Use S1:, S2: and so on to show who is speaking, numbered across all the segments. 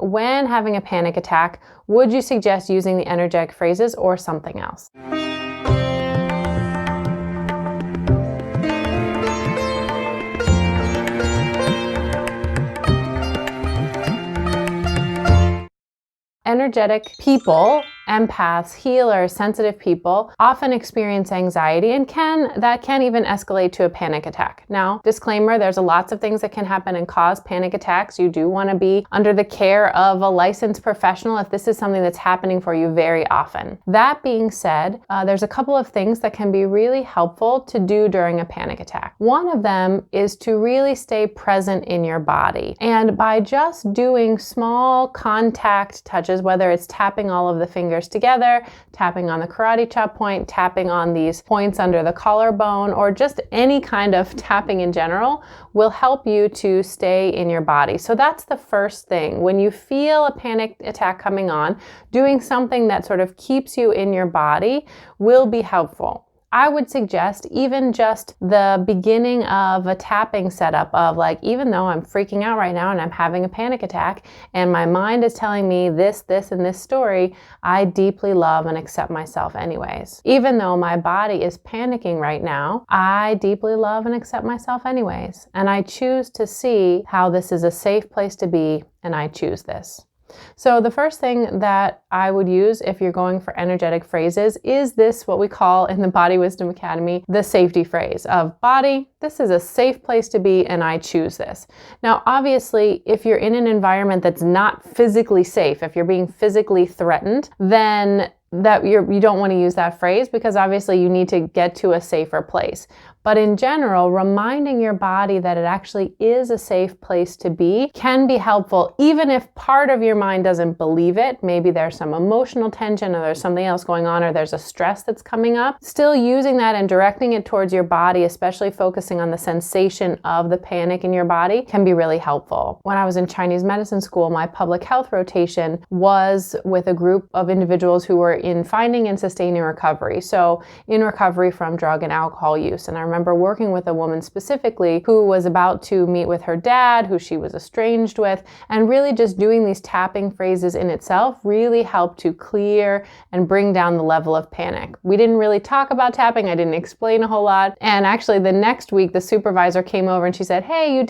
S1: When having a panic attack, would you suggest using the energetic phrases or something else? Energetic people, empaths, healers, sensitive people often experience anxiety and that can even escalate to a panic attack. Now, disclaimer, there's lots of things that can happen and cause panic attacks. You do want to be under the care of a licensed professional if this is something that's happening for you very often. That being said, there's a couple of things that can be really helpful to do during a panic attack. One of them is to really stay present in your body. And by just doing small contact touches, whether it's tapping all of the fingers together, tapping on the karate chop point, tapping on these points under the collarbone, or just any kind of tapping in general, will help you to stay in your body. So that's the first thing. When you feel a panic attack coming on, doing something that sort of keeps you in your body will be helpful. I would suggest even just the beginning of a tapping setup of like, even though I'm freaking out right now and I'm having a panic attack and my mind is telling me this, and this story, I deeply love and accept myself anyways. Even though my body is panicking right now, I deeply love and accept myself anyways. And I choose to see how this is a safe place to be, and I choose this. So the first thing that I would use if you're going for energetic phrases is this, what we call in the Body Wisdom Academy, the safety phrase of body, this is a safe place to be and I choose this. Now, obviously, if you're in an environment that's not physically safe, if you're being physically threatened, then you don't want to use that phrase because obviously you need to get to a safer place. But in general, reminding your body that it actually is a safe place to be can be helpful, even if part of your mind doesn't believe it. Maybe there's some emotional tension or there's something else going on or there's a stress that's coming up. Still using that and directing it towards your body, especially focusing on the sensation of the panic in your body, can be really helpful. When I was in Chinese medicine school, my public health rotation was with a group of individuals who were in finding and sustaining recovery. So in recovery from drug and alcohol use. And I remember working with a woman specifically who was about to meet with her dad, who she was estranged with, and really just doing these tapping phrases in itself really helped to clear and bring down the level of panic. We didn't really talk about tapping. I didn't explain a whole lot. And actually the next week, the supervisor came over and she said, hey, you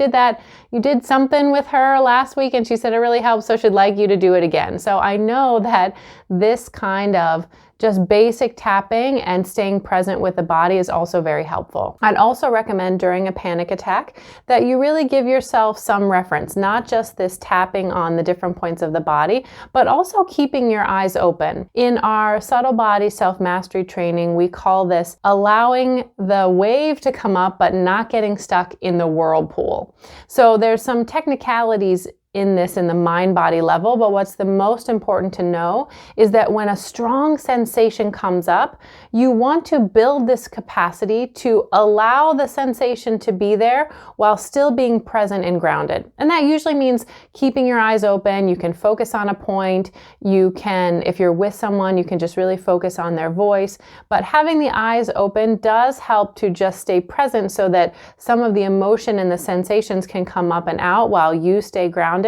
S1: did something with her last week. And she said, it really helped. So she'd like you to do it again. So I know that this kind of just basic tapping and staying present with the body is also very helpful. I'd also recommend during a panic attack that you really give yourself some reference, not just this tapping on the different points of the body, but also keeping your eyes open. In our subtle body self-mastery training, we call this allowing the wave to come up, but not getting stuck in the whirlpool. So there's some technicalities in the mind-body level, but what's the most important to know is that when a strong sensation comes up, you want to build this capacity to allow the sensation to be there while still being present and grounded. And that usually means keeping your eyes open. You can focus on a point. You can, if you're with someone, you can just really focus on their voice. But having the eyes open does help to just stay present so that some of the emotion and the sensations can come up and out while you stay grounded.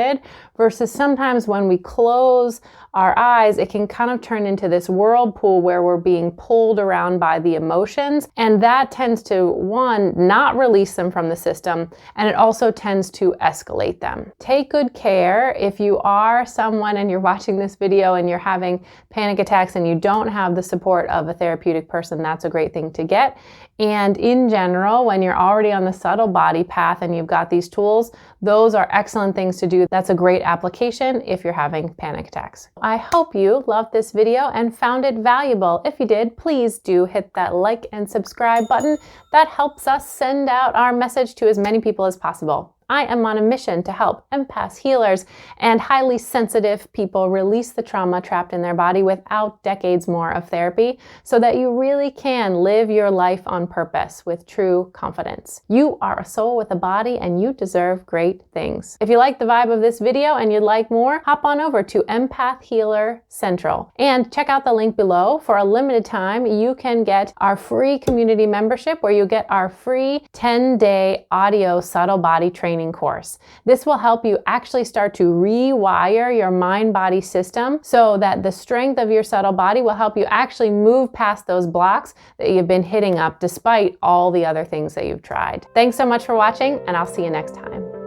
S1: Versus sometimes when we close our eyes, it can kind of turn into this whirlpool where we're being pulled around by the emotions. And that tends to, one, not release them from the system, and it also tends to escalate them. Take good care. If you are someone and you're watching this video and you're having panic attacks and you don't have the support of a therapeutic person, that's a great thing to get. And in general, when you're already on the subtle body path and you've got these tools, those are excellent things to do. That's a great application if you're having panic attacks. I hope you loved this video and found it valuable. If you did, please do hit that like and subscribe button. That helps us send out our message to as many people as possible. I am on a mission to help empaths, healers, and highly sensitive people release the trauma trapped in their body without decades more of therapy so that you really can live your life on purpose with true confidence. You are a soul with a body and you deserve great things. If you like the vibe of this video and you'd like more, hop on over to Empath Healer Central and check out the link below. For a limited time, you can get our free community membership where you get our free 10-day audio subtle body training training course. This will help you actually start to rewire your mind-body system so that the strength of your subtle body will help you actually move past those blocks that you've been hitting up despite all the other things that you've tried. Thanks so much for watching, and I'll see you next time.